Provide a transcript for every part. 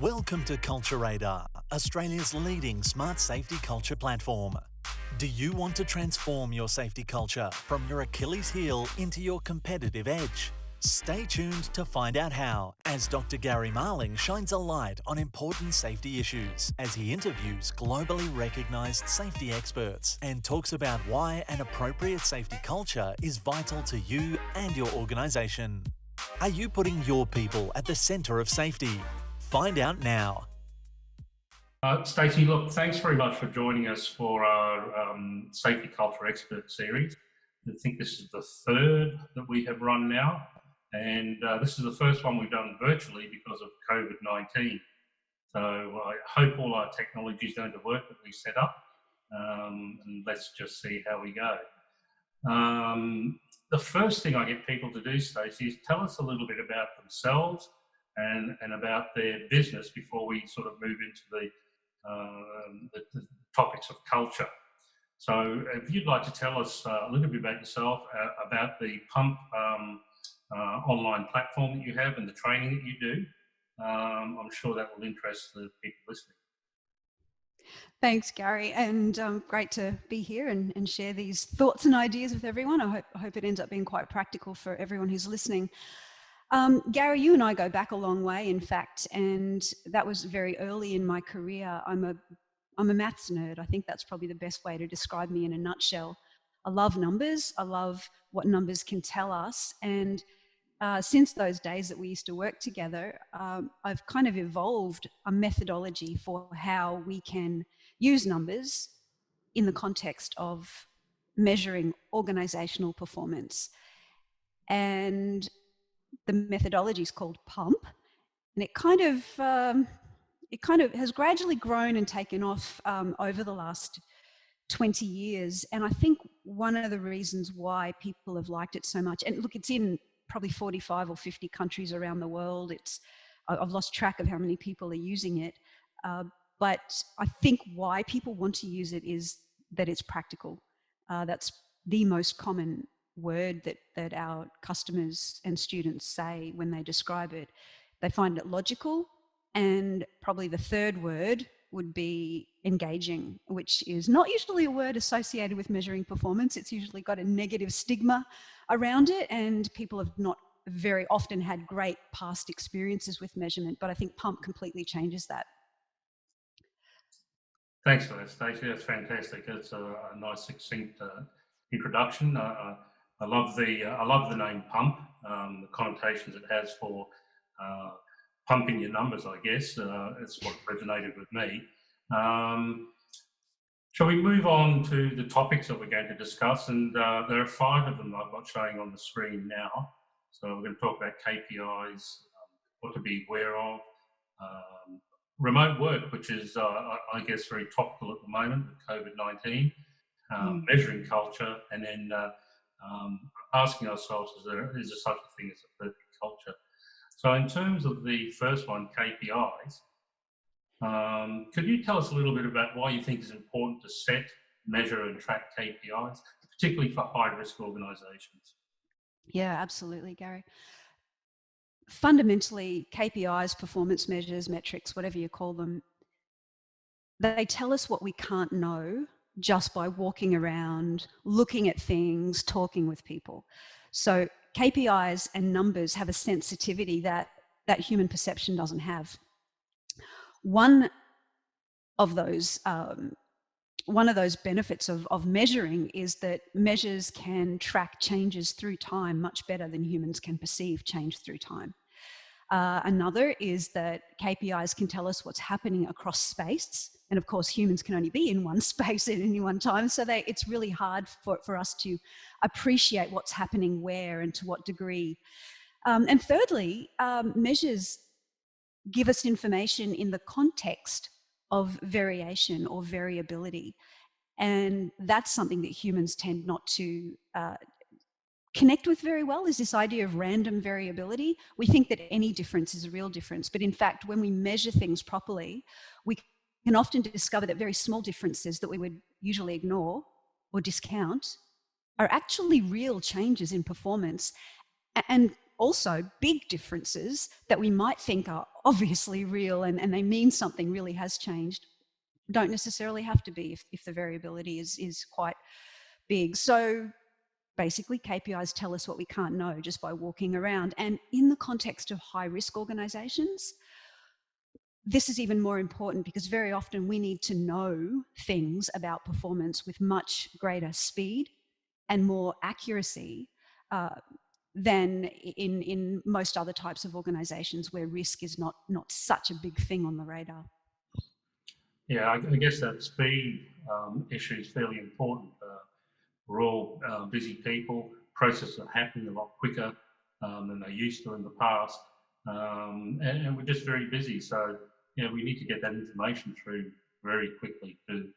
Welcome to Culture Radar, Australia's leading smart safety culture platform. Do you want to transform your safety culture from your Achilles heel into your competitive edge? Stay tuned to find out how, as Dr. Garry Marling shines a light on important safety issues as he interviews globally recognised safety experts and talks about why an appropriate safety culture is vital to you and your organisation. Are you putting your people at the centre of safety? Find out now. Stacey, look, thanks very much for joining us for our Safety Culture Expert Series. I think this is the third that we have run now, and this is the first one we've done virtually because of COVID-19. So I hope all our technology is going to work that we set up, and let's just see how we go. The first thing I get people to do, Stacey, is tell us a little bit about themselves and about their business before we sort of move into the topics of culture. So if you'd like to tell us a little bit about yourself, about the Pump online platform that you have and the training that you do, I'm sure that will interest the people listening. Thanks, Garry, and great to be here and share these thoughts and ideas with everyone. I hope it ends up being quite practical for everyone who's listening. Garry, you and I go back a long way, in fact, and that was very early in my career. I'm a maths nerd. I think that's probably the best way to describe me in a nutshell. I love numbers. I love what numbers can tell us. And since those days that we used to work together, I've kind of evolved a methodology for how we can use numbers in the context of measuring organizational performance. And the methodology is called PUMP, and it kind of has gradually grown and taken off over the last 20 years. And I think one of the reasons why people have liked it so much, and look, it's in probably 45 or 50 countries around the world. I've lost track of how many people are using it, but I think why people want to use it is that it's practical. That's the most common word that our customers and students say when they describe it. They find it logical, and probably the third word would be engaging, which is not usually a word associated with measuring performance. It's usually got a negative stigma around it, and people have not very often had great past experiences with measurement, but I think PUMP completely changes that. Thanks for that, Stacey. That's fantastic. It's a nice, succinct introduction. I love the name Pump, the connotations it has for pumping your numbers, I guess. It's what resonated with me. Shall we move on to the topics that we're going to discuss? And there are 5 of them I've got showing on the screen now. So we're going to talk about KPIs, what to be aware of, remote work, which is, I guess, very topical at the moment with COVID-19, measuring culture, and then asking ourselves, is there such a thing as a perfect culture? So in terms of the first one, KPIs, could you tell us a little bit about why you think it's important to set, measure and track KPIs, particularly for high-risk organisations? Yeah, absolutely, Garry. Fundamentally, KPIs, performance measures, metrics, whatever you call them, they tell us what we can't know just by walking around, looking at things, talking with people. So KPIs and numbers have a sensitivity that human perception doesn't have. One of those benefits of measuring is that measures can track changes through time much better than humans can perceive change through time. Another is that KPIs can tell us what's happening across space. And of course, humans can only be in one space at any one time. So it's really hard for us to appreciate what's happening where and to what degree. And thirdly, measures give us information in the context of variation or variability. And that's something that humans tend not to connect with very well, is this idea of random variability. We think that any difference is a real difference, but in fact, when we measure things properly, we can often discover that very small differences that we would usually ignore or discount are actually real changes in performance. And also big differences that we might think are obviously real and they mean something really has changed don't necessarily have to be if the variability is quite big. So basically, KPIs tell us what we can't know just by walking around. And in the context of high-risk organisations, this is even more important because very often we need to know things about performance with much greater speed and more accuracy than in most other types of organisations where risk is not such a big thing on the radar. Yeah, I guess that speed issue is fairly important. We're all busy people. Processes are happening a lot quicker than they used to in the past, and we're just very busy. So, we need to get that information through very quickly to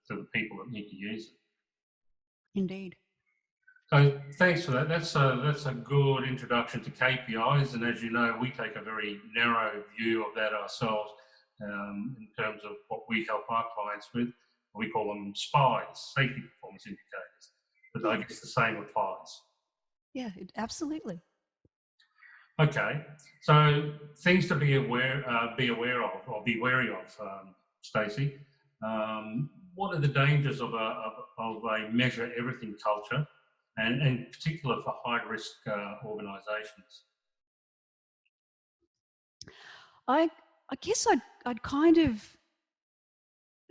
the people that need to use it. Indeed. So thanks for that. That's a good introduction to KPIs, and as you know, we take a very narrow view of that ourselves in terms of what we help our clients with. We call them SPIs, safety performance indicators, but I guess the same applies. Yeah, absolutely. Okay, so things to be aware of or be wary of, Stacey. What are the dangers of a measure everything culture, and in particular for high risk organisations? I guess I'd kind of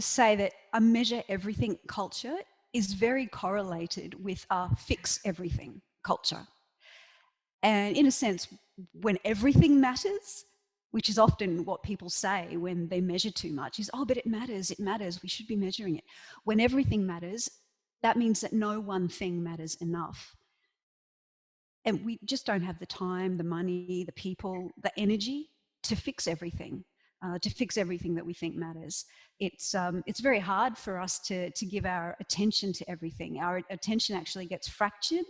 say that a measure everything culture is very correlated with a fix everything culture. And in a sense, when everything matters, which is often what people say when they measure too much, is, oh, but it matters, we should be measuring it. When everything matters, that means that no one thing matters enough. And we just don't have the time, the money, the people, the energy to fix everything that we think matters. It's very hard for us to give our attention to everything. Our attention actually gets fractured,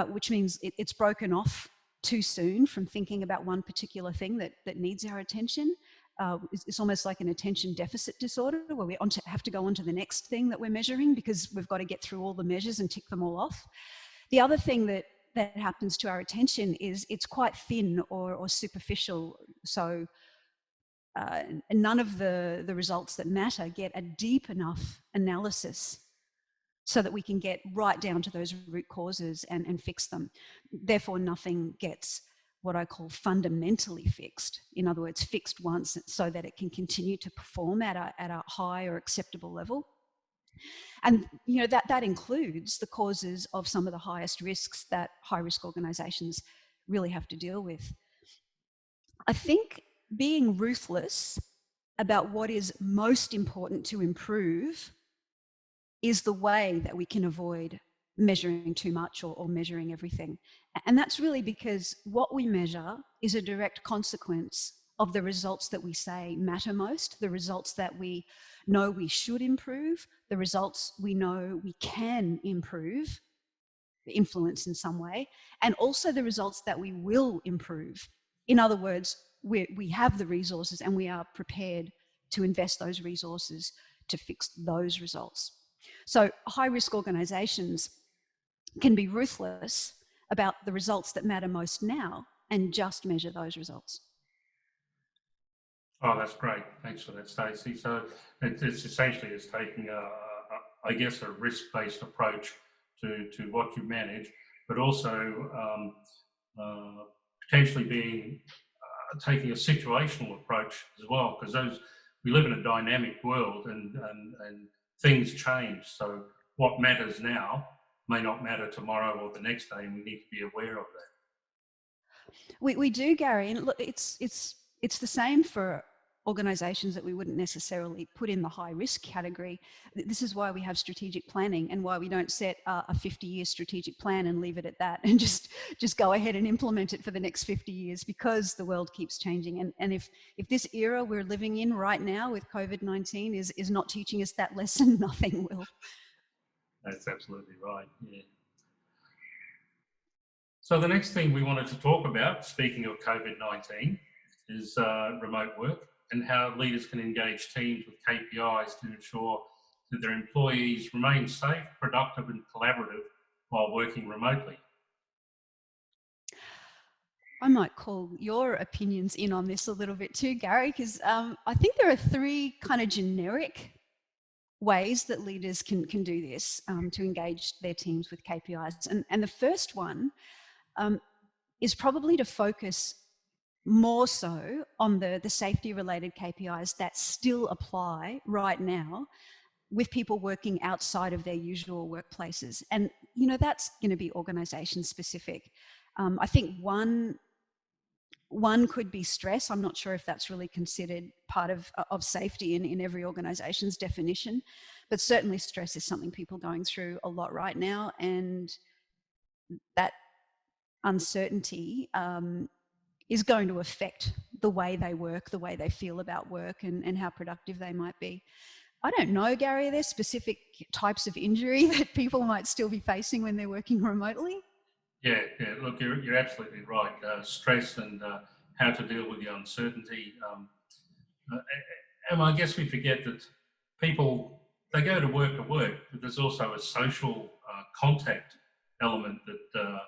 which means it's broken off too soon from thinking about one particular thing that needs our attention. It's almost like an attention deficit disorder where we have to go on to the next thing that we're measuring because we've got to get through all the measures and tick them all off. The other thing that happens to our attention is it's quite thin or superficial. So none of the results that matter get a deep enough analysis so that we can get right down to those root causes and fix them. Therefore, nothing gets what I call fundamentally fixed. In other words, fixed once so that it can continue to perform at a high or acceptable level. And that includes the causes of some of the highest risks that high-risk organisations really have to deal with. I think being ruthless about what is most important to improve is the way that we can avoid measuring too much or measuring everything. And that's really because what we measure is a direct consequence of the results that we say matter most, the results that we know we should improve, the results we know we can improve, influence in some way, and also the results that we will improve. In other words, we have the resources and we are prepared to invest those resources to fix those results. So high-risk organisations can be ruthless about the results that matter most now and just measure those results. Oh, that's great. Thanks for that, Stacey. So it's essentially taking I guess, a risk-based approach to what you manage, but also potentially taking a situational approach as well, because we live in a dynamic world and things change. So what matters now may not matter tomorrow or the next day, and we need to be aware of that. We do, Garry, and look, it's the same for organisations that we wouldn't necessarily put in the high risk category. This is why we have strategic planning and why we don't set a 50-year strategic plan and leave it at that and just go ahead and implement it for the next 50 years, because the world keeps changing. And if this era we're living in right now with COVID-19 is not teaching us that lesson, nothing will. That's absolutely right, yeah. So the next thing we wanted to talk about, speaking of COVID-19, is remote work and how leaders can engage teams with KPIs to ensure that their employees remain safe, productive and collaborative while working remotely. I might call your opinions in on this a little bit too, Garry, because I think there are three kind of generic ways that leaders can do this to engage their teams with KPIs. And the first one is probably to focus more so on the safety related KPIs that still apply right now with people working outside of their usual workplaces. And, you know, that's going to be organization specific. I think one could be stress. I'm not sure if that's really considered part of safety in every organization's definition, but certainly stress is something people are going through a lot right now. And that uncertainty is going to affect the way they work, the way they feel about work, and how productive they might be. I don't know, Garry, are there specific types of injury that people might still be facing when they're working remotely? Yeah, look, you're absolutely right. Stress and how to deal with the uncertainty. Uh, and I guess we forget that people, they go to work, but there's also a social contact element that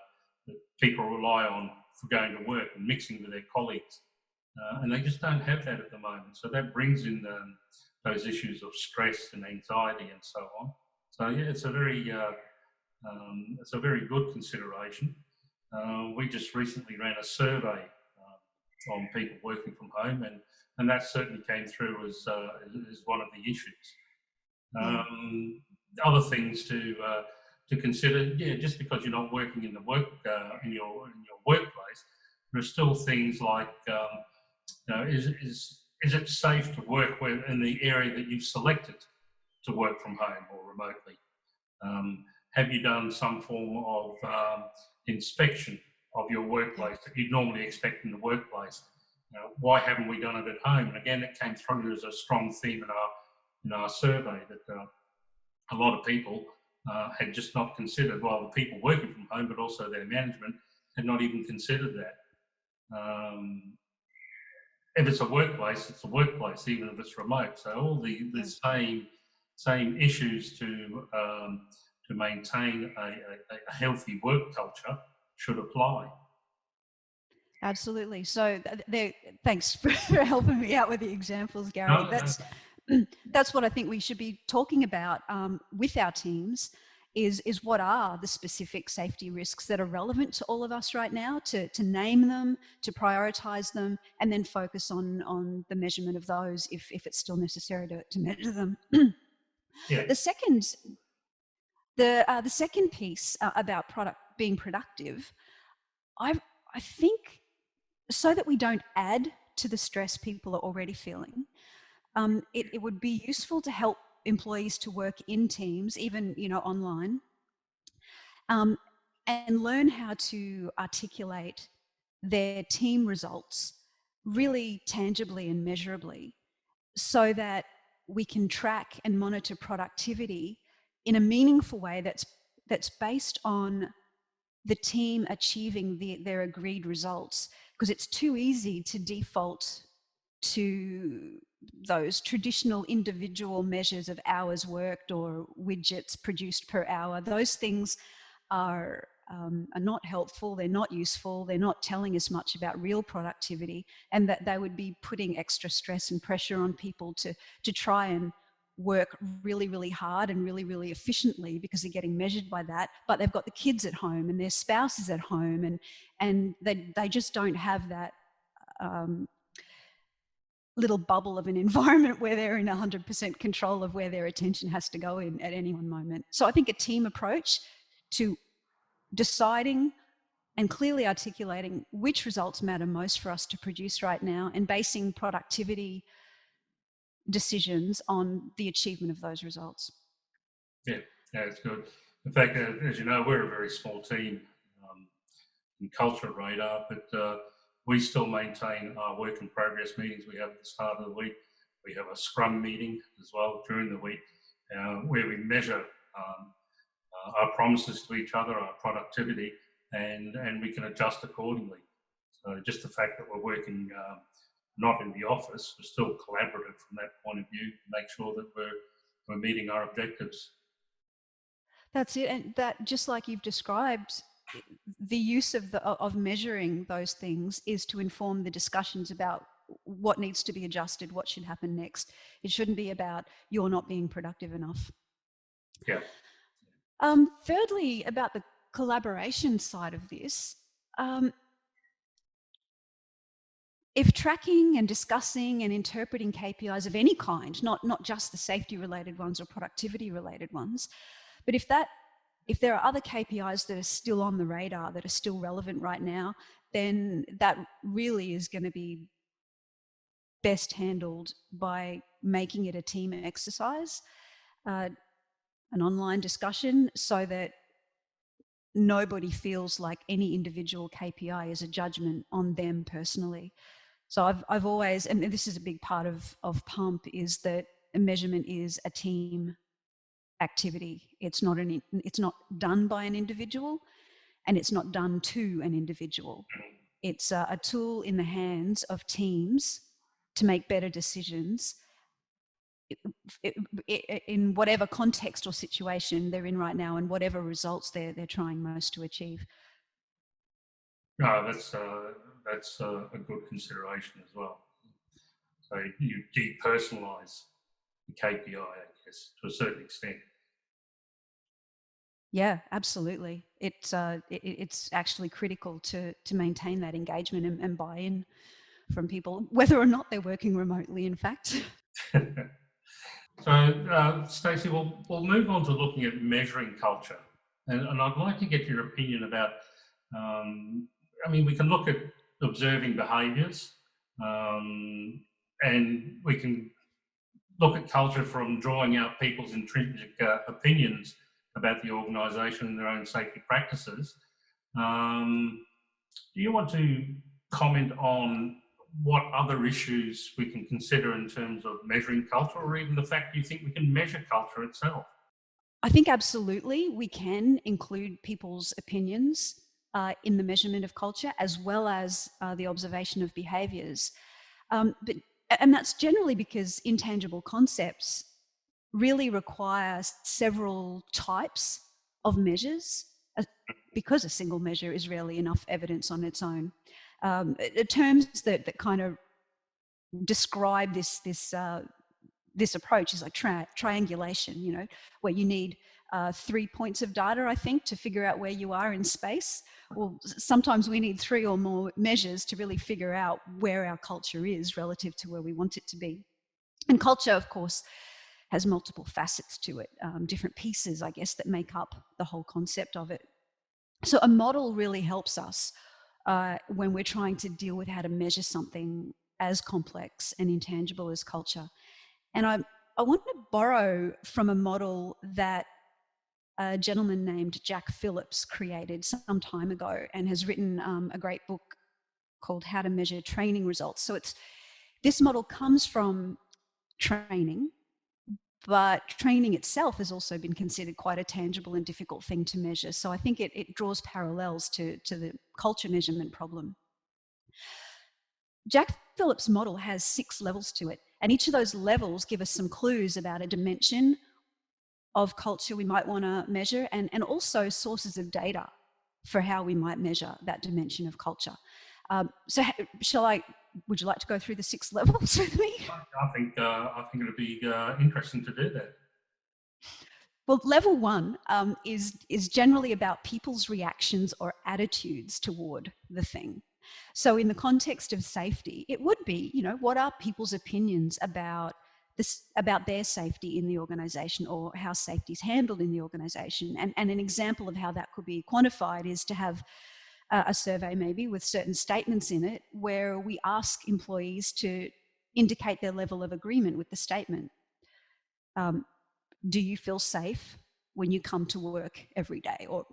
people rely on for going to work and mixing with their colleagues. And they just don't have that at the moment. So that brings in those issues of stress and anxiety and so on. So yeah, it's a very good consideration. We just recently ran a survey on people working from home, and that certainly came through as one of the issues. Other things to consider, yeah, just because you're not working in the in your workplace, there are still things like is it safe to work in the area that you've selected to work from home or remotely? Have you done some form of inspection of your workplace that you'd normally expect in the workplace? Why haven't we done it at home? And again, it came through as a strong theme in our survey that a lot of people had just not considered, well, the people working from home, but also their management had not even considered that. If it's a workplace, it's a workplace, even if it's remote. So all the same issues to maintain a healthy work culture should apply. Absolutely. So thanks for helping me out with the examples, Garry. That's what I think we should be talking about with our teams is what are the specific safety risks that are relevant to all of us right now, to name them, to prioritize them, and then focus on the measurement of those if it's still necessary to measure them. Yeah. The second piece about being productive, I think, so that we don't add to the stress people are already feeling, it would be useful to help employees to work in teams, even online, and learn how to articulate their team results really tangibly and measurably, so that we can track and monitor productivity in a meaningful way that's based on the team achieving their agreed results, because it's too easy to default to those traditional individual measures of hours worked or widgets produced per hour. Those things are not helpful, they're not useful, they're not telling us much about real productivity, and that they would be putting extra stress and pressure on people to try and work really, really hard and really, really efficiently because they're getting measured by that, but they've got the kids at home and their spouse is at home, and they just don't have that little bubble of an environment where they're in 100% control of where their attention has to go in at any one moment. So I think a team approach to deciding and clearly articulating which results matter most for us to produce right now, and basing productivity decisions on the achievement of those results. Yeah, it's good. In fact, as you know, we're a very small team in Culture Radar, but we still maintain our work in progress meetings we have at the start of the week. We have a scrum meeting as well during the week where we measure our promises to each other, our productivity, and we can adjust accordingly. So just the fact that we're working not in the office, we're still collaborative from that point of view, make sure that we're meeting our objectives. That's it. And that, just like you've described, the use of measuring those things is to inform the discussions about what needs to be adjusted, what should happen next. It shouldn't be about you're not being productive enough. Yeah. Thirdly, about the collaboration side of this, if tracking and discussing and interpreting KPIs of any kind, not just the safety related ones or productivity related ones, but if there are other KPIs that are still on the radar, that are still relevant right now, then that really is going to be best handled by making it a team exercise, an online discussion, so that nobody feels like any individual KPI is a judgment on them personally. So I've always, and this is a big part of Pump, is that measurement is a team activity. It's not done by an individual, and it's not done to an individual. It's a tool in the hands of teams to make better decisions in whatever context or situation they're in right now, and whatever results they're trying most to achieve. No, that's a good consideration as well. So you depersonalise the KPI, I guess, to a certain extent. Yeah, absolutely. It's actually critical to maintain that engagement and buy-in from people, whether or not they're working remotely, in fact. So, Stacey, we'll move on to looking at measuring culture. And I'd like to get your opinion about, we can look at observing behaviours, and we can look at culture from drawing out people's intrinsic opinions about the organisation and their own safety practices. Do you want to comment on what other issues we can consider in terms of measuring culture, or even the fact you think we can measure culture itself? I think absolutely we can include people's opinions in the measurement of culture, as well as the observation of behaviours. And that's generally because intangible concepts really require several types of measures, because a single measure is rarely enough evidence on its own. Terms that kind of describe this approach is like triangulation, where you need 3 points of data, I think, to figure out where you are in space. Well, sometimes we need 3 or more measures to really figure out where our culture is relative to where we want it to be. And culture, of course, has multiple facets to it, different pieces, I guess, that make up the whole concept of it. So a model really helps us when we're trying to deal with how to measure something as complex and intangible as culture. And I want to borrow from a model that a gentleman named Jack Phillips created some time ago, and has written a great book called How to Measure Training Results. So this model comes from training, but training itself has also been considered quite a tangible and difficult thing to measure. So I think it draws parallels to the culture measurement problem. Jack Phillips' model has 6 levels to it, and each of those levels give us some clues about a dimension of culture we might want to measure, and also sources of data for how we might measure that dimension of culture. So would you like to go through the 6 levels with me? I think it'd be interesting to do that. Well, level 1 is generally about people's reactions or attitudes toward the thing. So in the context of safety, it would be, what are people's opinions about their safety in the organisation, or how safety is handled in the organisation. And an example of how that could be quantified is to have a survey, maybe with certain statements in it, where we ask employees to indicate their level of agreement with the statement. Do you feel safe when you come to work every day? Or,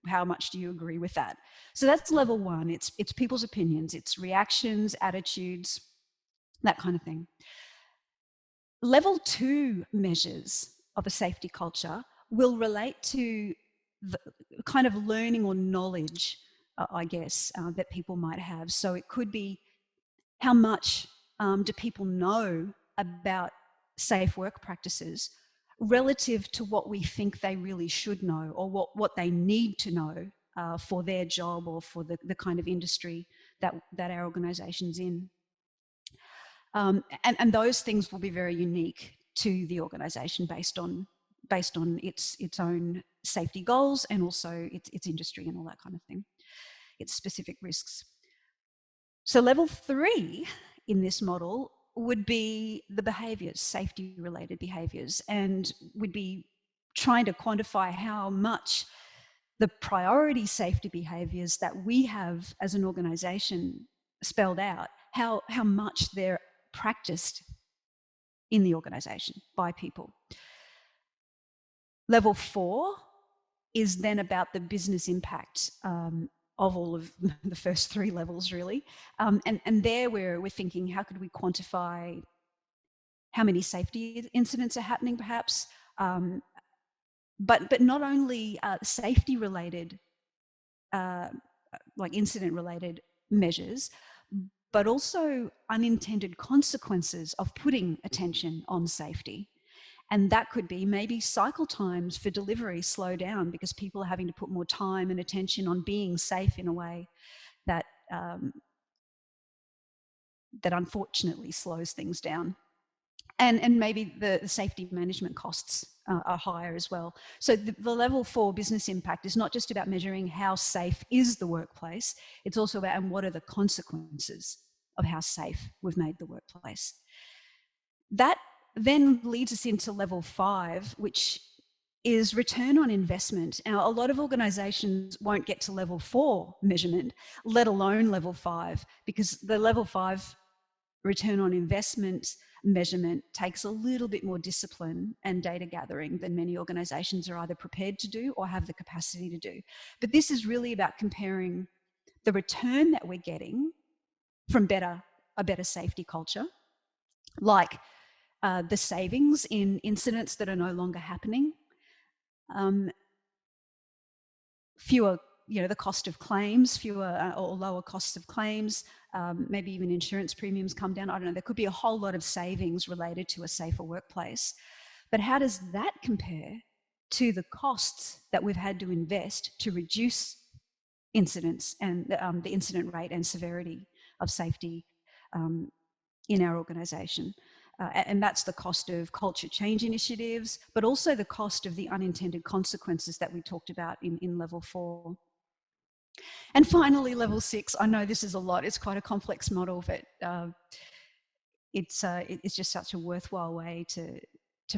how much do you agree with that? So that's level 1. It's people's opinions, it's reactions, attitudes, that kind of thing. Level 2 measures of a safety culture will relate to the kind of learning or knowledge, I guess, that people might have. So it could be, how much do people know about safe work practices relative to what we think they really should know, or what they need to know for their job or for the kind of industry that our organisation's in. And those things will be very unique to the organisation based on its own safety goals and also its industry and all that kind of thing, its specific risks. So level 3 in this model would be the behaviours, safety-related behaviours, and would be trying to quantify how much the priority safety behaviours that we have as an organisation spelled out, how much they're practiced in the organisation by people. Level 4 is then about the business impact of all of the first 3 levels, really. And there we're thinking, how could we quantify how many safety incidents are happening, perhaps, but not only safety-related, like incident-related measures, but also unintended consequences of putting attention on safety. And that could be maybe cycle times for delivery slow down because people are having to put more time and attention on being safe in a way that that unfortunately slows things down. And maybe the safety management costs are higher as well. So the level 4 business impact is not just about measuring how safe is the workplace, it's also about and what are the consequences of how safe we've made the workplace. That then leads us into level 5, which is return on investment. Now, a lot of organizations won't get to level 4 measurement, let alone level 5, because the level 5 return on investment measurement takes a little bit more discipline and data gathering than many organizations are either prepared to do or have the capacity to do. But this is really about comparing the return that we're getting from a better safety culture, like the savings in incidents that are no longer happening, fewer, the cost of claims, fewer or lower costs of claims, maybe even insurance premiums come down. I don't know, there could be a whole lot of savings related to a safer workplace. But how does that compare to the costs that we've had to invest to reduce incidents and the incident rate and severity of safety in our organisation? And that's the cost of culture change initiatives, but also the cost of the unintended consequences that we talked about in level 4. And finally, level 6, I know this is a lot, it's quite a complex model, but it's just such a worthwhile way to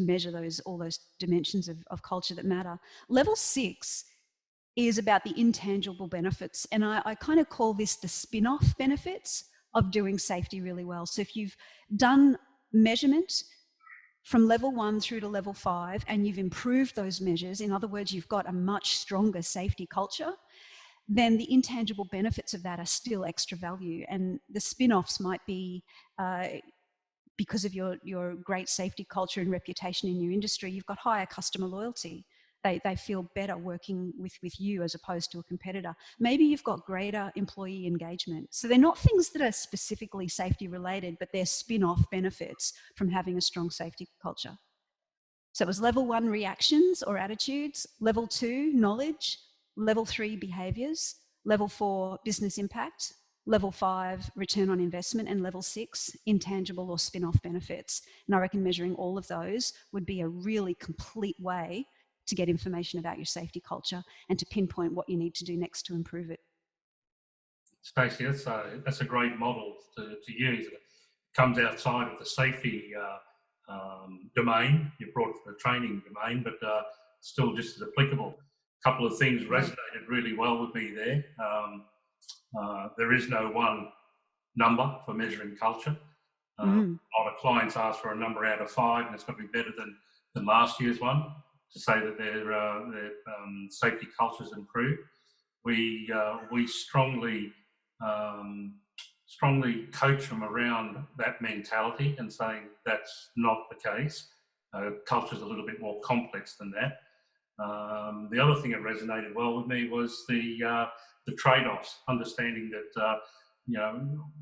measure all those dimensions of culture that matter. Level 6 is about the intangible benefits, and I kind of call this the spin-off benefits of doing safety really well. So if you've done measurement from level 1 through to level 5 and you've improved those measures, in other words, you've got a much stronger safety culture, then the intangible benefits of that are still extra value. And the spin-offs might be because of your great safety culture and reputation in your industry, you've got higher customer loyalty. They feel better working with you as opposed to a competitor. Maybe you've got greater employee engagement. So they're not things that are specifically safety related, but they're spin-off benefits from having a strong safety culture. So it was level 1 reactions or attitudes, level 2 knowledge, level 3 behaviours, level 4 business impact, level 5 return on investment, and level 6 intangible or spin-off benefits. And I reckon measuring all of those would be a really complete way to get information about your safety culture and to pinpoint what you need to do next to improve it. Stacey, that's a great model to use. It comes outside of the safety domain. You brought the training domain, but still just as applicable. A couple of things resonated really well with me there. There is no one number for measuring culture. A lot of clients ask for a number out of 5, and it's got to be better than last year's one to say that their safety culture's improved. We strongly coach them around that mentality and saying that's not the case. Culture's a little bit more complex than that. The other thing that resonated well with me was the trade-offs, understanding that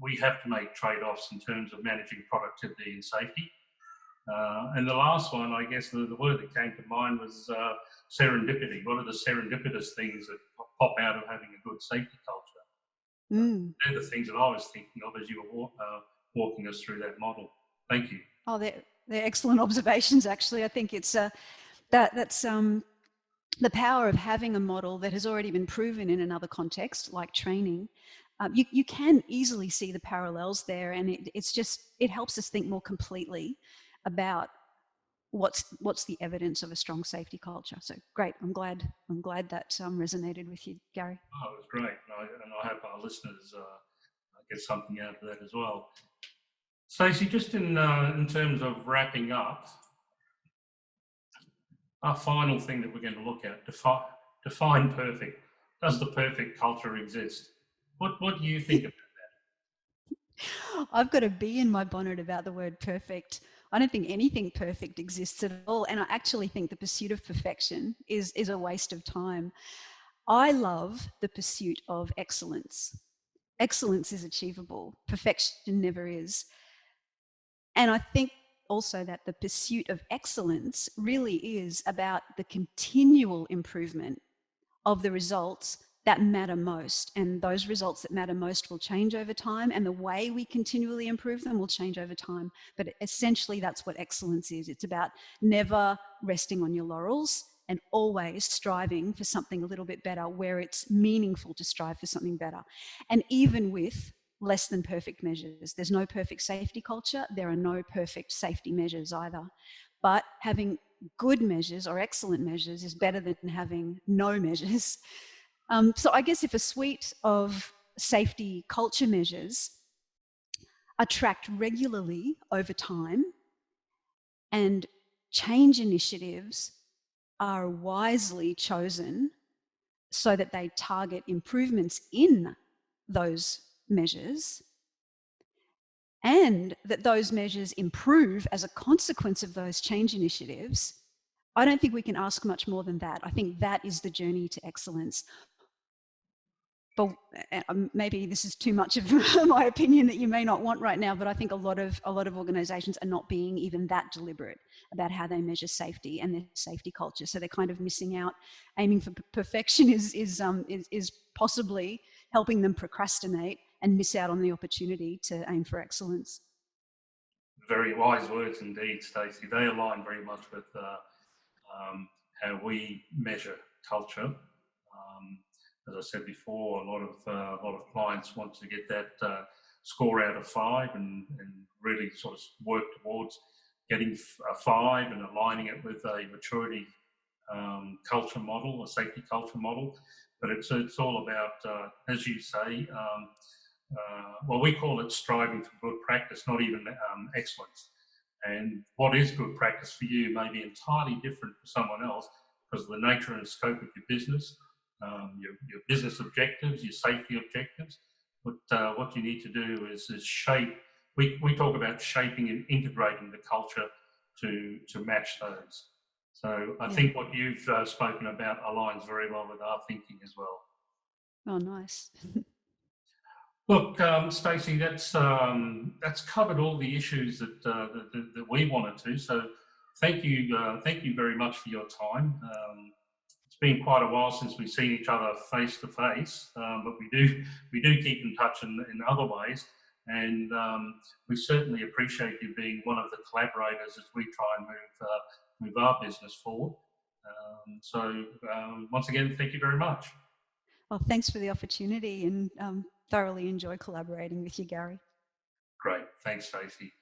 we have to make trade-offs in terms of managing productivity and safety. And the last one, I guess the word that came to mind was serendipity. What are the serendipitous things that pop out of having a good safety culture? They're the things that I was thinking of as you were walking us through that model. Thank you. Oh, they're excellent observations, actually. I think it's that's the power of having a model that has already been proven in another context, like training. You can easily see the parallels there, and it helps us think more completely about what's the evidence of a strong safety culture. So great. I'm glad that resonated with you, Garry. Oh, it was great, and I hope our listeners get something out of that as well. Stacey, just in terms of wrapping up, our final thing that we're going to look at, define perfect. Does the perfect culture exist? What do you think about that? I've got a bee in my bonnet about the word perfect. I don't think anything perfect exists at all. And I actually think the pursuit of perfection is a waste of time. I love the pursuit of excellence. Excellence is achievable. Perfection never is. And I think also that the pursuit of excellence really is about the continual improvement of the results that matter most. And those results that matter most will change over time, and the way we continually improve them will change over time. But essentially, that's what excellence is. It's about never resting on your laurels and always striving for something a little bit better where it's meaningful to strive for something better. And even with less than perfect measures, there's no perfect safety culture. There are no perfect safety measures either. But having good measures or excellent measures is better than having no measures. So I guess if a suite of safety culture measures are tracked regularly over time and change initiatives are wisely chosen so that they target improvements in those measures, and that those measures improve as a consequence of those change initiatives, I don't think we can ask much more than that. I think that is the journey to excellence. But maybe this is too much of my opinion that you may not want right now, but I think a lot of organizations are not being even that deliberate about how they measure safety and their safety culture. So they're kind of missing out. Aiming for perfection is possibly helping them procrastinate and miss out on the opportunity to aim for excellence. Very wise words indeed, Stacey. They align very much with how we measure culture. As I said before, a lot of clients want to get that score out of 5 and really sort of work towards getting a 5 and aligning it with a maturity culture model, a safety culture model. But it's all about, as you say, well, we call it striving for good practice, not even excellence. And what is good practice for you may be entirely different for someone else because of the nature and scope of your business, your business objectives, your safety objectives. But what you need to do is shape. We talk about shaping and integrating the culture to match those. So I think what you've spoken about aligns very well with our thinking as well. Oh, nice. Look, Stacey, that's covered all the issues that we wanted to. So thank you very much for your time. It's been quite a while since we've seen each other face to face, but we do keep in touch in other ways, and we certainly appreciate you being one of the collaborators as we try and move our business forward. So once again, thank you very much. Well, thanks for the opportunity, and thoroughly enjoy collaborating with you, Garry. Great, thanks, Stacey.